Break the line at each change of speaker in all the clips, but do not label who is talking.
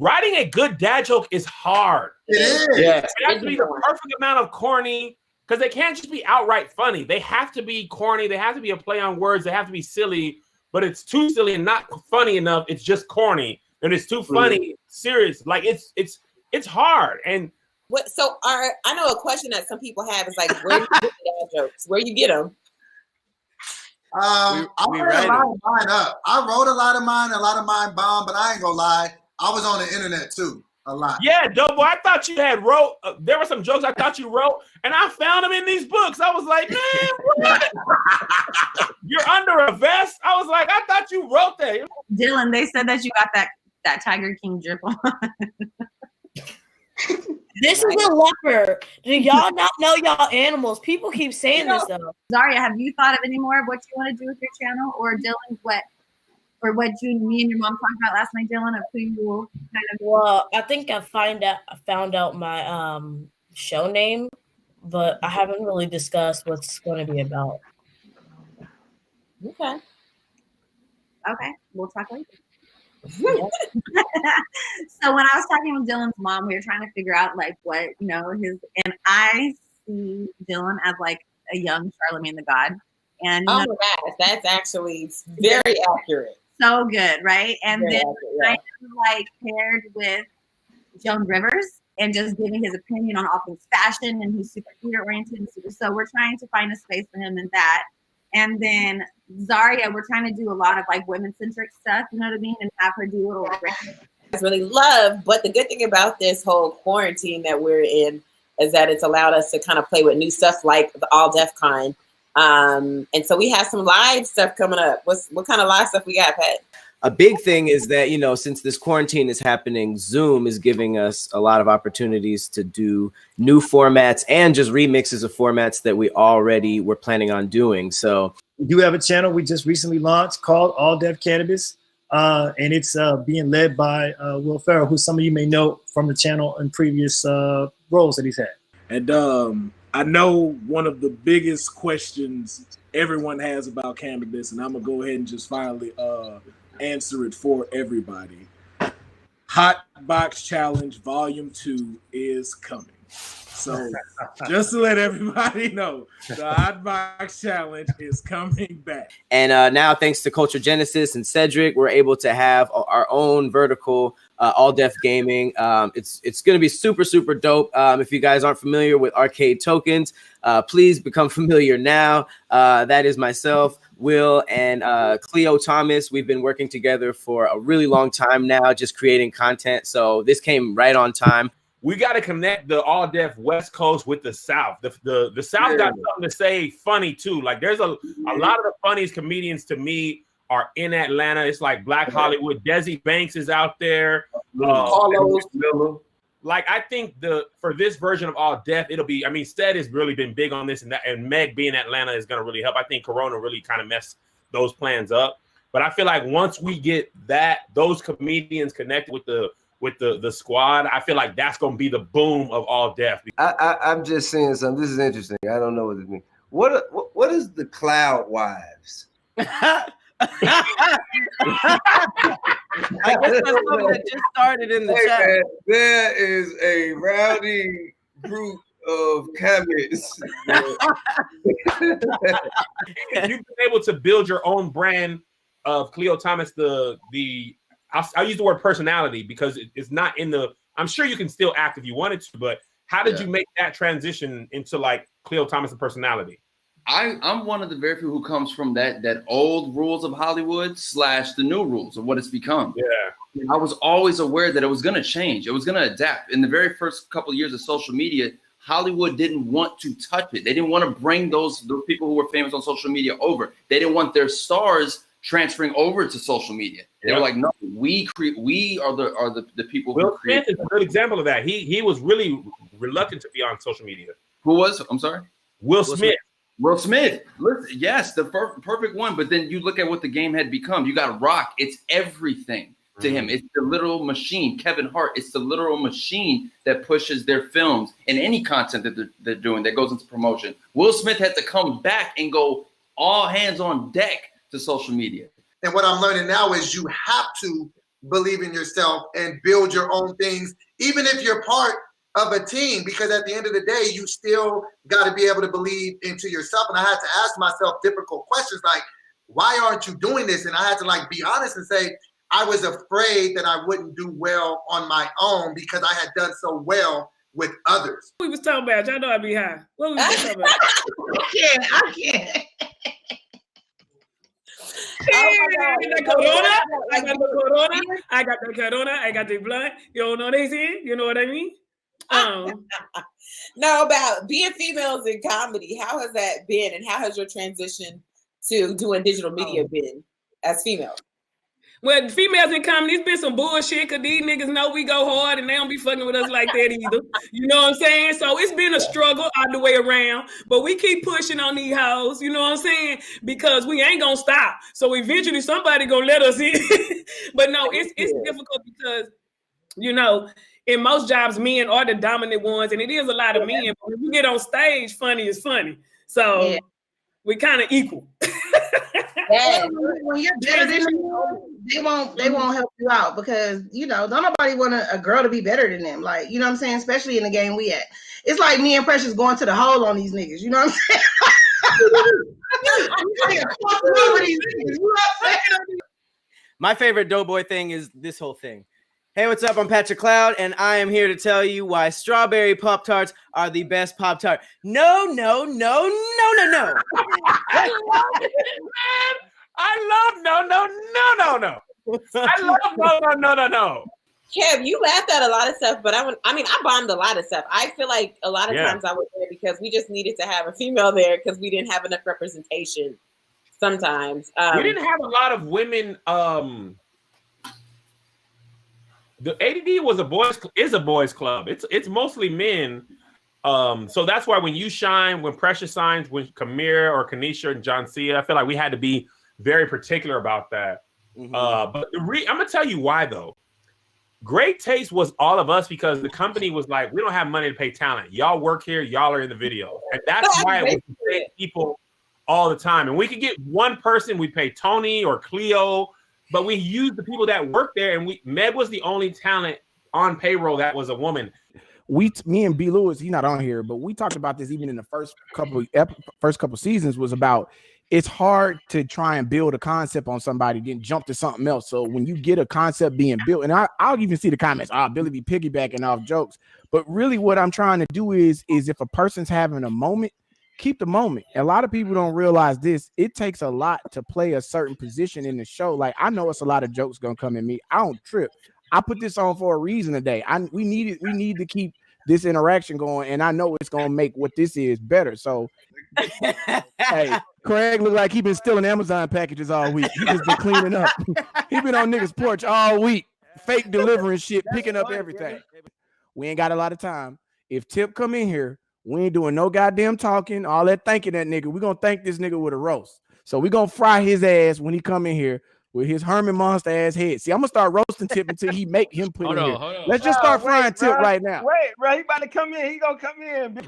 writing a good dad joke is hard.
It is.
Yeah.
It has to be the perfect amount of corny, because they can't just be outright funny. They have to be corny. They have to be a play on words. They have to be silly, but it's too silly and not funny enough. It's just corny, and it's too funny, serious. Like it's hard. And
so I know a question that some people have is like, where do you get dad jokes? Where you get them?
I wrote a lot of mine up. I wrote a lot of mine. A lot of mine bombed, but I ain't gonna lie. I was on the internet too. A lot.
Yeah, Double. I thought you had wrote. There were some jokes I thought you wrote, and I found them in these books. I was like, man, what? You're under a vest. I was like, I thought you wrote that.
Dylan, they said that you got that Tiger King drip on.
This is a leopard. Do y'all not know y'all animals? People keep saying this though.
Zaria, have you thought of any more of what you want to do with your channel, or Dylan, what me and your mom talked about last night, Dylan, of who you will kind of?
Well, I think I found out my show name, but I haven't really discussed what's going to be about.
Okay,
we'll talk later. So when I was talking with Dylan's mom, we were trying to figure out like what and I see Dylan as like a young Charlemagne the God. And
oh my gosh, that's actually very accurate.
So good, right? And
very
then
accurate,
kind of like paired with Joan Rivers and just giving his opinion on all things fashion, and he's super theater oriented and super. So we're trying to find a space for him in that. And then Zaria, we're trying to do a lot of like women-centric stuff, you know what I mean? And have her do little
I really love, but the good thing about this whole quarantine that we're in is that it's allowed us to kind of play with new stuff like the All Def Con. And so we have some live stuff coming up. What kind of live stuff we got, Pat?
A big thing is that, since this quarantine is happening, Zoom is giving us a lot of opportunities to do new formats and just remixes of formats that we already were planning on doing. So
we do have a channel we just recently launched called All Def Cannabis. And it's being led by Will Ferrell, who some of you may know from the channel and previous roles that he's had.
And I know one of the biggest questions everyone has about cannabis, and I'm going to go ahead and just finally answer it for everybody. Hot Box Challenge Volume 2 is coming. So just to let everybody know, the Hot Box Challenge is coming back.
And now, thanks to Culture Genesis and Cedric, we're able to have our own vertical All Def Gaming. It's going to be super, super dope. If you guys aren't familiar with Arcade Tokens, please become familiar now. That is myself, Will, and Cleo Thomas. We've been working together for a really long time now, just creating content. So this came right on time.
We got to connect the All Def West Coast with the South. The South got something to say funny too. Like there's a lot of the funniest comedians to me are in Atlanta. It's like Black Hollywood. Desi Banks is out there. Like I think for this version of All Def, it'll be. I mean, Stead has really been big on this, and that, and Meg being in Atlanta is going to really help. I think Corona really kind of messed those plans up. But I feel like once we get those comedians connected with the squad, I feel like that's going to be the boom of All Def.
I'm just saying something. This is interesting. I don't know what it means. What is the Cloud Wives?
I guess that's something that just started in the chat.
Man, there is a rowdy group of comments.
You've been able to build your own brand of Cleo Thomas. I'll use the word personality because it's not in the. I'm sure you can still act if you wanted to, but how did you make that transition into like Cleo Thomas' personality?
I'm one of the very few who comes from that old rules of Hollywood / the new rules of what it's become.
Yeah.
I was always aware that it was going to change. It was going to adapt. In the very first couple of years of social media, Hollywood didn't want to touch it. They didn't want to bring those people who were famous on social media over. They didn't want their stars transferring over to social media. They were like, no, we are the people
Will
who create.
Smith is a good example of that. He was really reluctant to be on social media.
Who was? I'm sorry?
Will Smith.
Will Smith. Listen, yes, the perfect one. But then you look at what the game had become. You got Rock. It's everything to him. It's the literal machine. Kevin Hart. It's the literal machine that pushes their films and any content that they're doing that goes into promotion. Will Smith had to come back and go all hands on deck to social media.
And what I'm learning now is you have to believe in yourself and build your own things, even if you're part of a team, because at the end of the day, you still got to be able to believe into yourself. And I had to ask myself difficult questions like, why aren't you doing this? And I had to like be honest and say, I was afraid that I wouldn't do well on my own because I had done so well with others.
What we was talking about? Y'all know I be high. What we was talking about?
I can't.
I got the corona. I got the blood. You don't know what they saying? You know what I mean?
No, about being females in comedy. How has that been, and how has your transition to doing digital media been as females?
Well, females in comedy, it's been some bullshit because these niggas know we go hard and they don't be fucking with us like that either. You know what I'm saying? So it's been a struggle all the way around, but we keep pushing on these hoes, you know what I'm saying? Because we ain't gonna stop. So eventually somebody gonna let us in. But no, it's difficult because, you know, in most jobs, men are the dominant ones, and it is a lot of men. But when you get on stage, funny is funny. So we kind of equal.
When you're better than them, they won't help you out because, you know, don't nobody want a girl to be better than them. Like, you know what I'm saying? Especially in the game we at. It's like me and Precious going to the hole on these niggas. You know what I'm saying?
My favorite Doughboy thing is this whole thing. Hey, what's up? I'm Patrick Cloud, and I am here to tell you why strawberry Pop-Tarts are the best Pop-Tart. No.
I love no.
Kev, you laughed at a lot of stuff, but I bombed a lot of stuff. I feel like a lot of times I was there because we just needed to have a female there because we didn't have enough representation sometimes.
We didn't have a lot of women. The ADD is a boys club. It's mostly men. So that's why when you shine, when Precious signs, when Kamir or Kanisha and John Cia, I feel like we had to be very particular about that.
Mm-hmm.
But I'm gonna tell you why though. Great Taste was all of us because the company was like, we don't have money to pay talent. Y'all work here, y'all are in the video, and that's why it was the same people all the time. And we could get one person, we pay Tony or Cleo. But we used the people that worked there, and Meg was the only talent on payroll that was a woman.
Me and B. Lewis, he's not on here, but we talked about this even in the first couple seasons. Was about it's hard to try and build a concept on somebody, then jump to something else. So when you get a concept being built, and I'll even see the comments, Billy be piggybacking off jokes. But really, what I'm trying to do is if a person's having a moment, keep the moment. A lot of people don't realize this. It takes a lot to play a certain position in the show. Like, I know it's a lot of jokes gonna come at me. I don't trip. I put this on for a reason today. We need to keep this interaction going, and I know it's gonna make what this is better. So hey, Craig look like he been stealing Amazon packages all week. He just been cleaning up. He been on niggas' porch all week, fake delivering shit, picking up everything. We ain't got a lot of time. If Tip come in here, we ain't doing no goddamn talking, all that thanking that nigga. We're going to thank this nigga with a roast. So we're going to fry his ass when he come in here with his Herman Monster ass head. See, I'm going to start roasting Tip until he make him put in here. Let's just start frying Tip right now.
Wait, bro, he about to come in. He going to come in.
That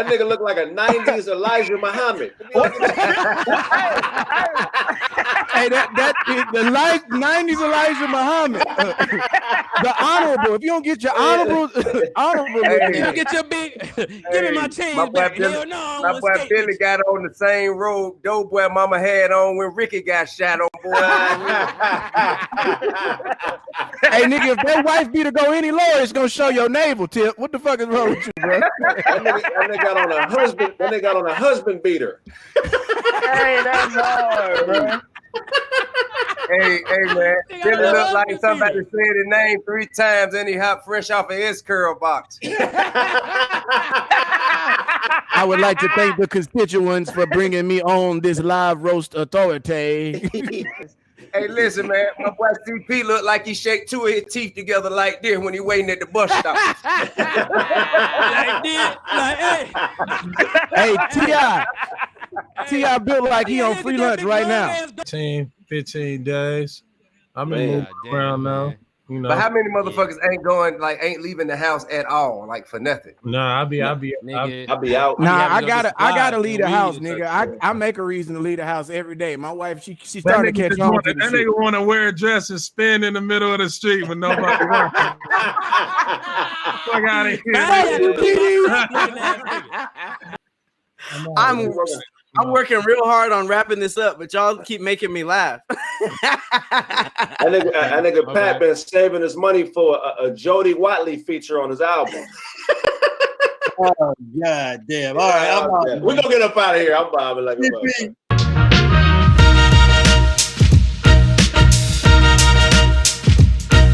nigga look like a 90s Elijah Muhammad.
Hey, that the 90s Elijah Muhammad. The honorable. If you don't get your honorable,
Hey,
you don't get your big. Give me my change back. Hell no,
my boy Billy got on the same robe Doughboy mama had on when Ricky got shot on, boy.
Hey, nigga, if that wife beater go any lower, it's gonna show your navel, Tip. What the fuck is wrong with you, bro?
That nigga got on a husband. That nigga got on a husband beater.
Hey, that's hard, bro.
Hey, man. Billy look like somebody said his name 3 times and he hopped fresh off of his curl box.
I would like to thank the constituents for bringing me on this live roast authority.
Hey, listen, man. My boy CP looked like he shake 2 of his teeth together like this when he waiting at the bus stop.
Hey, T.I. built like he on free lunch right now.
15 days. I'm in moving around now.
You know,
But how many motherfuckers ain't leaving the house at all, like for nothing?
No, I'll be out.
Nah, I gotta leave the house, nigga. I make a reason to leave the house every day. My wife, she started to catch on to
that nigga want to wear a dress and spin in the middle of the street with nobody watching. Fuck out of here.
I'm working real hard on wrapping this up, but y'all keep making me laugh.
That nigga Pat been saving his money for a Jody Watley feature on his album.
Oh, God damn. All right.
We're going to get up out of here. I'm bobbing like a